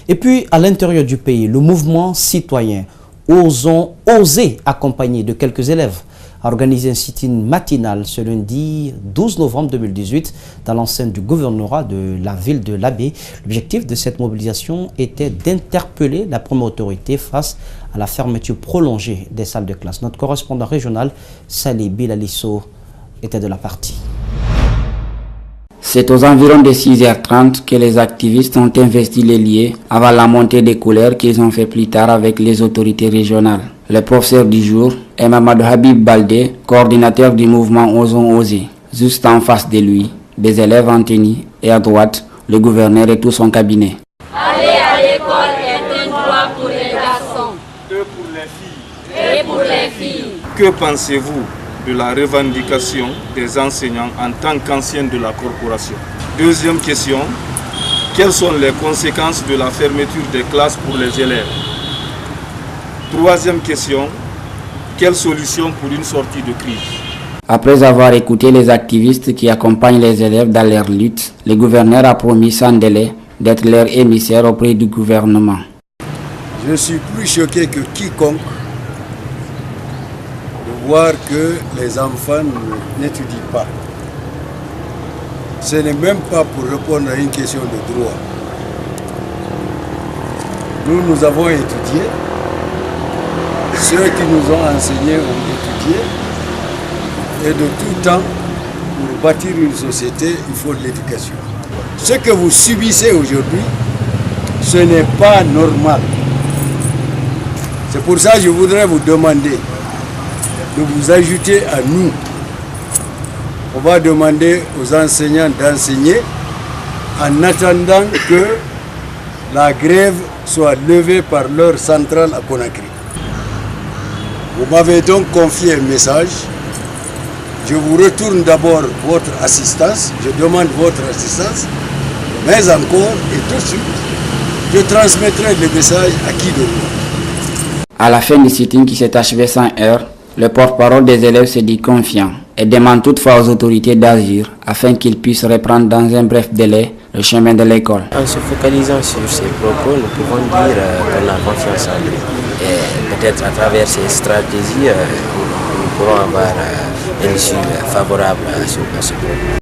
Et puis, à l'intérieur du pays, le mouvement citoyen Osez accompagner de quelques élèves a organisé un sit-in matinal ce lundi 12 novembre 2018 dans l'enceinte du gouvernorat de la ville de Labé. L'objectif de cette mobilisation était d'interpeller la première autorité face à la fermeture prolongée des salles de classe. Notre correspondant régional, Salih Bilalisso, était de la partie. C'est aux environs de 6h30 que les activistes ont investi les lieux avant la montée des colères qu'ils ont fait plus tard avec les autorités régionales. Le professeur du jour est Mamadou Habib Baldé, coordinateur du mouvement Osons Oser. Juste en face de lui, des élèves en tenue et à droite, le gouverneur et tout son cabinet. Aller à l'école est un droit pour les garçons et pour les filles. Et pour les filles. Que pensez-vous de la revendication des enseignants en tant qu'anciens de la corporation? Deuxième question, quelles sont les conséquences de la fermeture des classes pour les élèves? Troisième question, quelle solution pour une sortie de crise? Après avoir écouté les activistes qui accompagnent les élèves dans leur lutte, le gouverneur a promis sans délai d'être leur émissaire auprès du gouvernement. Je suis plus choqué que quiconque de voir que les enfants n'étudient pas. Ce n'est même pas pour répondre à une question de droit. Nous avons étudié. Ceux qui nous ont enseignés ont étudié. Et de tout temps, pour bâtir une société, il faut de l'éducation. Ce que vous subissez aujourd'hui, ce n'est pas normal. C'est pour ça que je voudrais vous demander de vous ajouter à nous. On va demander aux enseignants d'enseigner en attendant que la grève soit levée par leur centrale à Conakry. Vous m'avez donc confié un message. Je vous retourne d'abord votre assistance. Je demande votre assistance. Mais encore et tout de suite, je transmettrai le message à qui de vous. À la fin du sit-in qui s'est achevé sans heure, le porte-parole des élèves se dit confiant et demande toutefois aux autorités d'agir afin qu'ils puissent reprendre dans un bref délai le chemin de l'école. En se focalisant sur ces propos, nous pouvons dire qu'on a confiance en lui. Et peut-être à travers ces stratégies, nous pourrons avoir une issue favorable à ce propos.